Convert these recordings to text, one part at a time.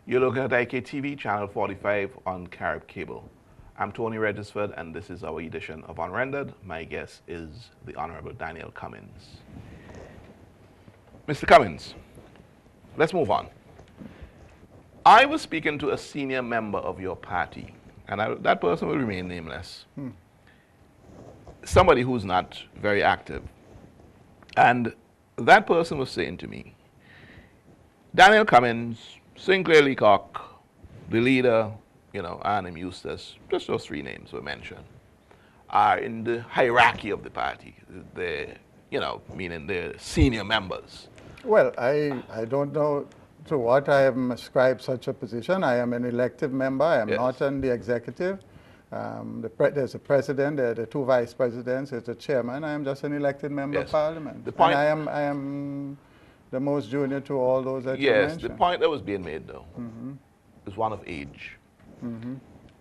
You're looking at IKTV, Channel 45 on Carib Cable. I'm Tony Regisford, and this is our edition of Unrendered. My guest is the Honorable Daniel Cummings. Mr. Cummings, let's move on. I was speaking to a senior member of your party, and that person will remain nameless. Somebody who's not very active. And that person was saying to me, Daniel Cummings, Sinclair Leacock, the leader, Arnhem Eustace, just those three names were mentioned, are in the hierarchy of the party, meaning the senior members. Well, I don't know to what I am ascribed such a position. I am an elected member. I am not on the executive. There's a president, there are the two vice presidents, there's a chairman. I am just an elected member of parliament. And I am the most junior to all those that you mentioned. Yes, the point that was being made, though, is one of age.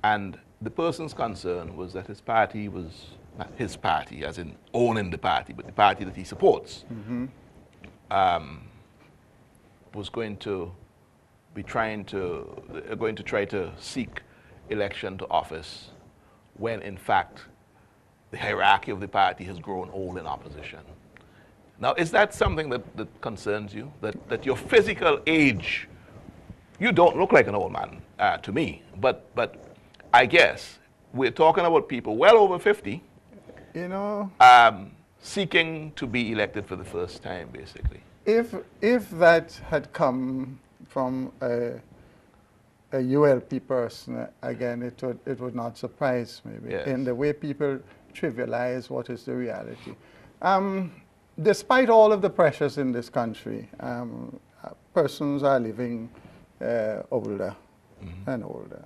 And the person's concern was that his party was, not his party, as in owning the party, but the party that he supports, was going to try to seek election to office when, in fact, the hierarchy of the party has grown old in opposition. Now, is that something that concerns you? That your physical age, you don't look like an old man to me, but I guess we're talking about people well over 50, seeking to be elected for the first time, basically. If that had come from a ULP person, again, it would not surprise me in the way people trivialize what is the reality. Despite all of the pressures in this country, persons are living older and older.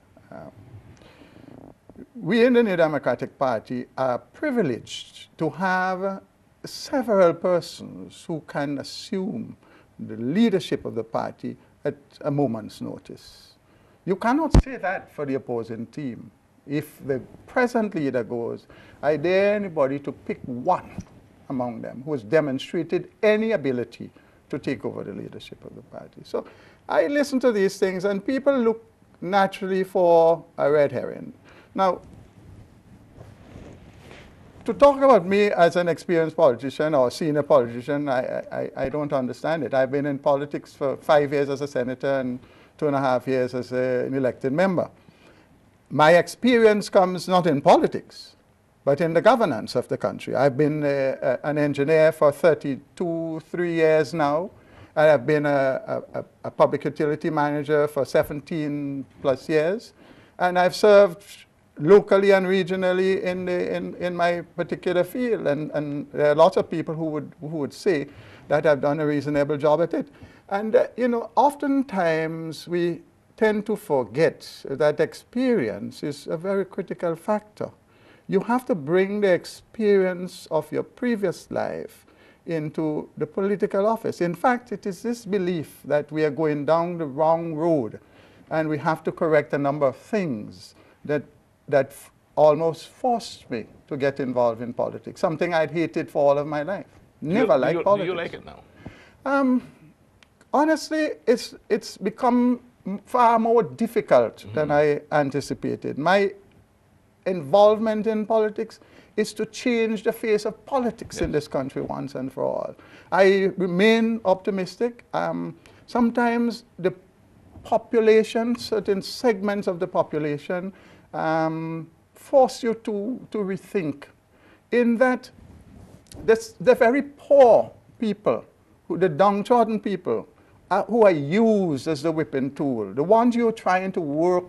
We in the New Democratic Party are privileged to have several persons who can assume the leadership of the party at a moment's notice. You cannot say that for the opposing team. If the present leader goes, I dare anybody to pick one among them who has demonstrated any ability to take over the leadership of the party. So I listen to these things, and people look naturally for a red herring. Now, to talk about me as an experienced politician or senior politician, I don't understand it. I've been in politics for 5 years as a senator and 2.5 years as an elected member. My experience comes not in politics, but in the governance of the country. I've been an engineer for 3 years now. I have been a public utility manager for 17 plus years. And I've served locally and regionally in my particular field. And there are lots of people who would say that I've done a reasonable job at it. And, oftentimes we tend to forget that experience is a very critical factor. You have to bring the experience of your previous life into the political office. In fact, it is this belief that we are going down the wrong road and we have to correct a number of things that almost forced me to get involved in politics, something I'd hated for all of my life. Never liked politics. Do you like it now? Honestly, it's become far more difficult than I anticipated. My involvement in politics is to change the face of politics in this country once and for all. I remain optimistic. Sometimes the population, certain segments of the population, force you to rethink. In that, the very poor people, the downtrodden people, who are used as the whipping tool, the ones you're trying to work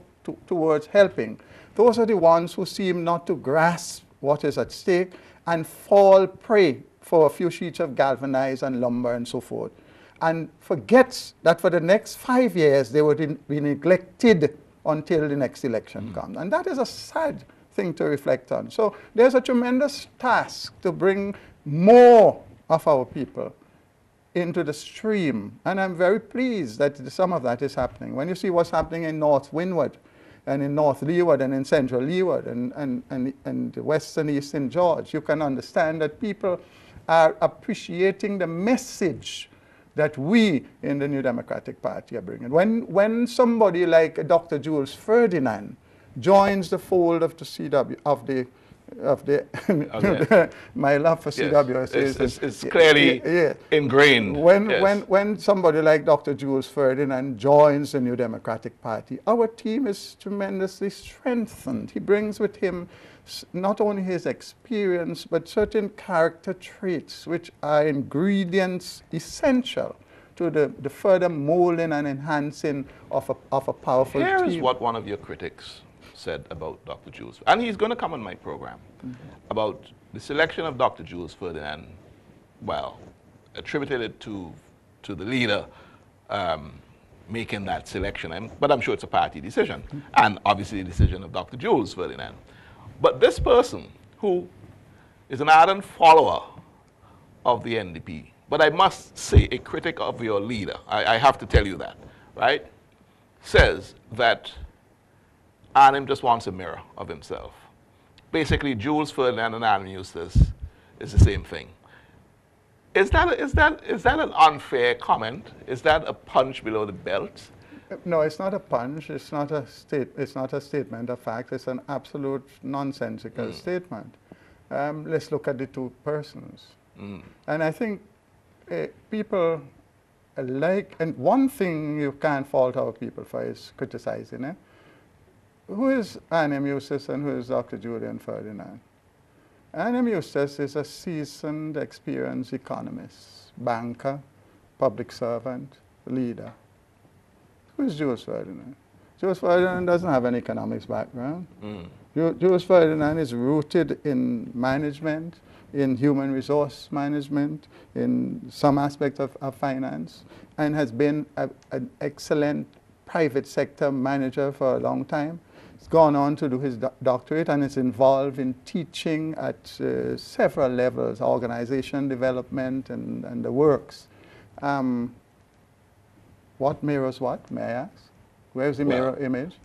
towards helping, those are the ones who seem not to grasp what is at stake and fall prey for a few sheets of galvanized and lumber and so forth, and forgets that for the next 5 years they would be neglected until the next election comes. And that is a sad thing to reflect on. So there's a tremendous task to bring more of our people into the stream. And I'm very pleased that some of that is happening. When you see what's happening in North Windward, and in North Leeward and in Central Leeward and West and Eastern George, you can understand that people are appreciating the message that we in the New Democratic Party are bringing. When somebody like Dr. Jules Ferdinand joins the fold of the CW, my love for CWS is clearly ingrained. When somebody like Dr. Jules Ferdinand joins the New Democratic Party, our team is tremendously strengthened. He brings with him not only his experience, but certain character traits which are ingredients essential to the further molding and enhancing of a powerful team. Here is what one of your critics said about Dr. Jules, and he's going to come on my program, about the selection of Dr. Jules Ferdinand, well, attributed it to the leader making that selection, but I'm sure it's a party decision, and obviously the decision of Dr. Jules Ferdinand. But this person, who is an ardent follower of the NDP, but I must say a critic of your leader, I have to tell you that, right, says that Arnhem just wants a mirror of himself. Basically, Jules Ferdinand and Arnhem Eustace is the same thing. Is that an unfair comment? Is that a punch below the belt? No, it's not a punch. It's not a statement of fact. It's an absolute nonsensical statement. Let's look at the two persons. And I think people like, and one thing you can't fault our people for is criticizing it. Who is Arnhem Eustace and who is Dr. Julian Ferdinand? Arnhem Eustace is a seasoned, experienced economist, banker, public servant, leader. Who is Jules Ferdinand? Jules Ferdinand doesn't have an economics background. Jules Ferdinand is rooted in management, in human resource management, in some aspect of finance, and has been an excellent private sector manager for a long time. He's gone on to do his doctorate and is involved in teaching at several levels, organization development and the works. What mirrors what, may I ask? Where is the mirror image?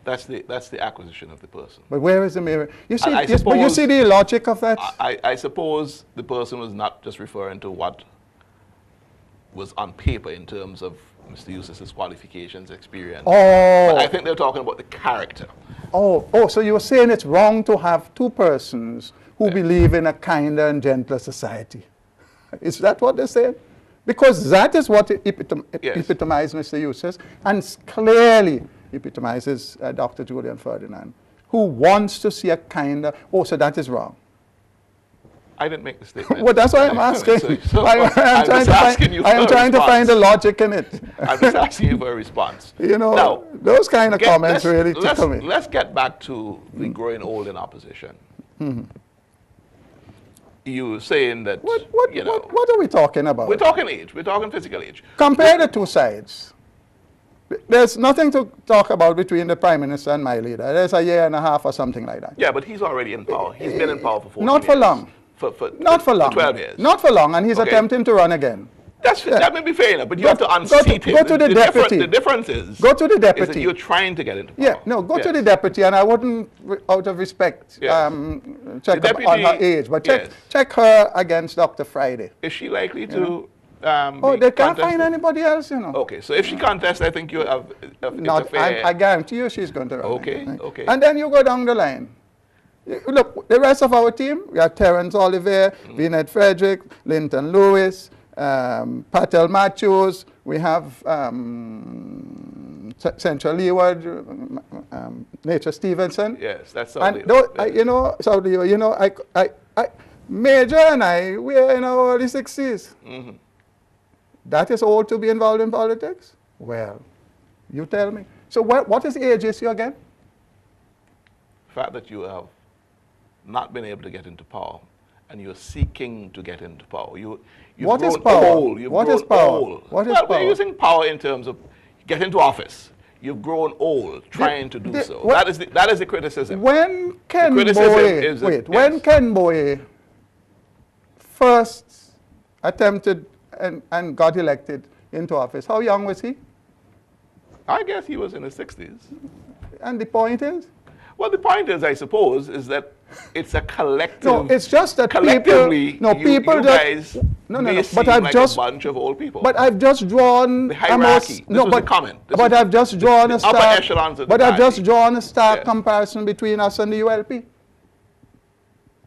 That's the acquisition of the person. But where is the mirror? You see, but you see the logic of that? I suppose the person was not just referring to what was on paper in terms of Mr. Eustace's qualifications, experience. Oh. But I think they're talking about the character. Oh, so you're saying it's wrong to have two persons who believe in a kinder and gentler society. Is that what they're saying? Because that is what epitomizes Mr. Eustace and clearly epitomizes Dr. Julian Ferdinand, who wants to see a kinder, so that is wrong. I didn't make the statement. Well, that's why I'm asking. I'm trying to find the logic in it. I'm just asking you for a response. You know, now, those kind of comments really tickle me. Let's get back to the growing old in opposition. You were saying that, what are we talking about? We're talking age. We're talking physical age. Compare the two sides. There's nothing to talk about between the Prime Minister and my leader. There's a year and a half or something like that. Yeah, but he's already in power. He's been in power for 14 Not for years. long. Not for long. 12 years. Not for long, and he's attempting to run again. That may be fair enough, but you have to unseat him. Go to the deputy. The difference is, go to the deputy. Is that you're trying to get into power. Yeah, no, go to the deputy, and I wouldn't, out of respect, check up on her age, but check her against Dr. Friday. Is she likely to? They can't find anybody else, you know. Okay, so if she contests, I think you have. I guarantee you she's going to run. Okay. And then you go down the line. Look, the rest of our team, we have Terence Oliver, Vinette Frederick, Linton Lewis, Patel Matthews, we have Central Leeward, Nature Stevenson. Yes, that's and Major and I, we are in our early 60s. That is old to be involved in politics? Well, you tell me. So what is the age issue again? The fact that you have not been able to get into power, and you're seeking to get into power. What is power? What is power? We're using power in terms of get into office. You've grown old trying to do so. That is the criticism. When Ken Boye first attempted and got elected into office, how young was he? I guess he was in his 60s. And the point is? Well, the point is, I suppose, is that it's a collective. No, it's just that collectively, people. No, people you just. guys No. may seem But I've like just. a bunch of old people. But I've just drawn the hierarchy. This was the comment. But I've just drawn a upper stark. echelons of the But I've just party. drawn a stark Yes. comparison between us and the ULP.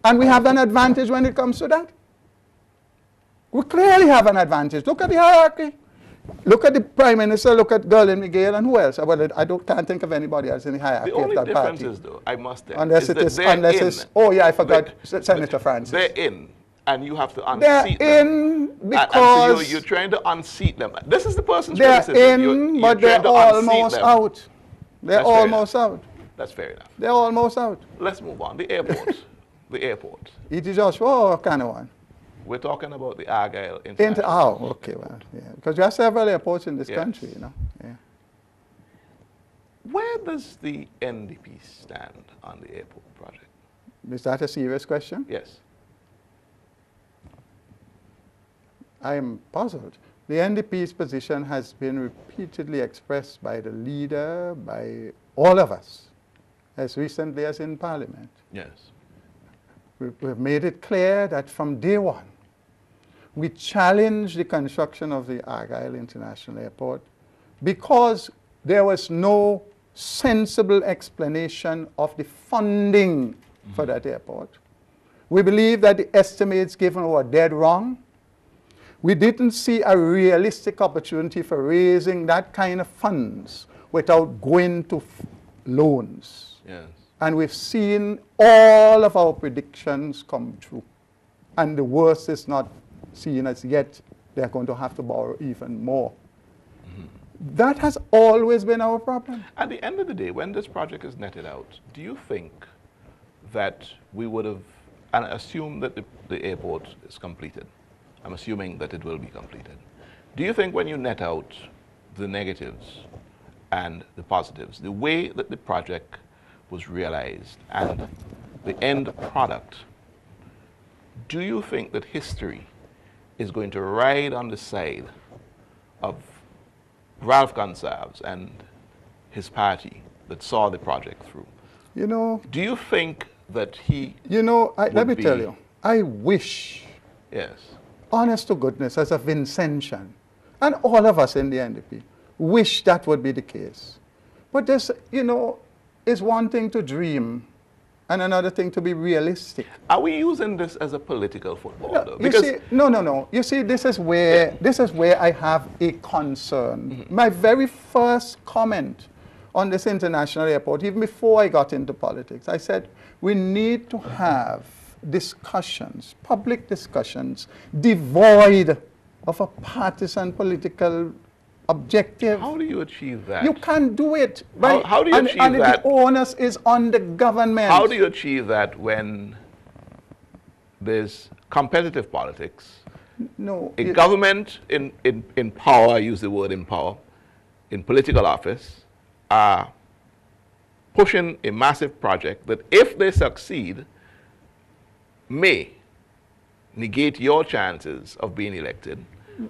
And we have an advantage when it comes to that. We clearly have an advantage. Look at the hierarchy. Look at the Prime Minister, look at Gurlin Miguel, and who else? Well, can't think of anybody else in the hierarchy The only of that difference party. is, though, I must say, Unless is it that is, they're unless in. it's, oh yeah, I forgot Senator Francis. They're in, and you have to They're unseat them. in And because so you're trying to unseat them. This is the person's they're criticism. in, You're but they're trying to unseat almost them. out. They're That's fair almost out. That's fair enough. They're almost out. Let's move on. The airport. The airport. E.T. Joshua or Canawan? We're talking about the Argyle International. Oh, okay, well, yeah. Because you have several airports in this Yes. country, you know. Yeah. Where does the NDP stand on the airport project? Is that a serious question? Yes. I am puzzled. The NDP's position has been repeatedly expressed by the leader, by all of us, as recently as in Parliament. Yes. We've made it clear that from day one, we challenged the construction of the Argyle International Airport because there was no sensible explanation of the funding for that airport. We believe that the estimates given were dead wrong. We didn't see a realistic opportunity for raising that kind of funds without going to loans. Yes. And we've seen all of our predictions come true. And the worst is not seen as yet. They're going to have to borrow even more. Mm-hmm. That has always been our problem. At the end of the day, when this project is netted out, do you think that we would have, and assume that the airport is completed, I'm assuming that it will be completed. Do you think when you net out the negatives and the positives, the way that the project was realized and the end product, do you think that history is going to ride on the side of Ralph Gonsalves and his party that saw the project through? You know, do you think that he let me tell you, I wish, yes, honest to goodness, as a Vincentian, and all of us in the NDP, wish that would be the case. But this, is one thing to dream and another thing to be realistic. Are we using this as a political football, though? No. You see, this is where I have a concern. Mm-hmm. My very first comment on this international airport, even before I got into politics, I said we need to have discussions, public discussions, devoid of a partisan political objective. How do you achieve that? You can't do it. How do you achieve that? And the onus is on the government. How do you achieve that when there's competitive politics? No. A government in power, I use the word in power, in political office, are pushing a massive project that if they succeed, may negate your chances of being elected.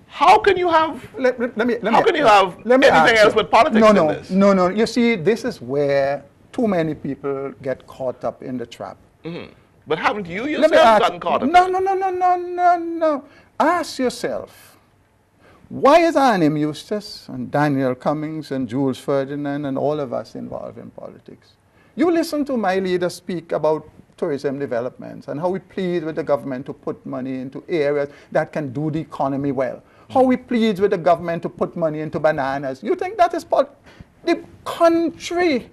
How can you have anything else but politics in this? No. You see, this is where too many people get caught up in the trap. Mm-hmm. But haven't you yourself gotten caught up? No. Ask yourself, why is Arnim Eustace and Daniel Cummings and Jules Ferdinand and all of us involved in politics? You listen to my leader speak about tourism developments and how we plead with the government to put money into areas that can do the economy well. How we plead with the government to put money into bananas. You think that is the country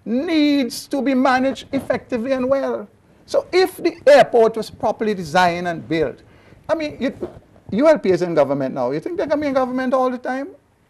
needs to be managed effectively and well. So if the airport was properly designed and built, ULP is in government now. You think they're going to be in government all the time?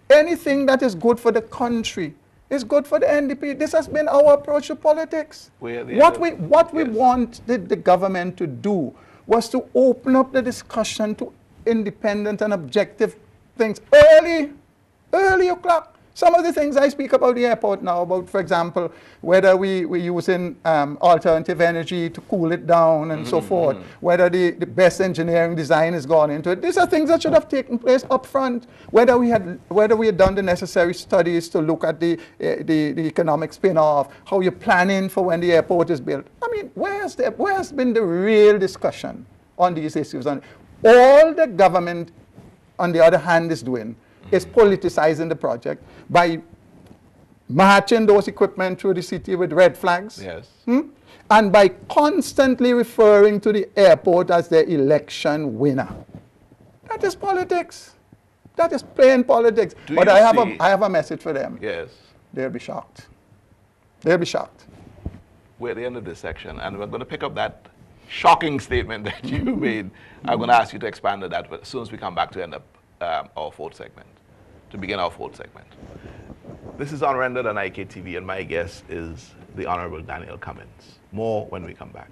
Anything that is good for the country is good for the NDP. This has been our approach to politics. What we wanted the government to do was to open up the discussion to independent and objective things early o'clock. Some of the things I speak about the airport now, about, for example, whether we're using alternative energy to cool it down and so forth, whether the best engineering design has gone into it. These are things that should have taken place up front. Whether we had done the necessary studies to look at the economic spin-off, how you're planning for when the airport is built. I mean, where's been the real discussion on these issues? All the government, on the other hand, is doing is politicizing the project by marching those equipment through the city with red flags. Yes. And by constantly referring to the airport as the election winner. That is politics. That is plain politics. But I have a message for them. Yes. They'll be shocked. They'll be shocked. We're at the end of this section, and we're going to pick up that shocking statement that you made. I'm going to ask you to expand on that as soon as we come back to end up our fourth segment, to begin our fourth segment. This is Unrendered on IKTV, and my guest is the Honorable Daniel Cummings. More when we come back.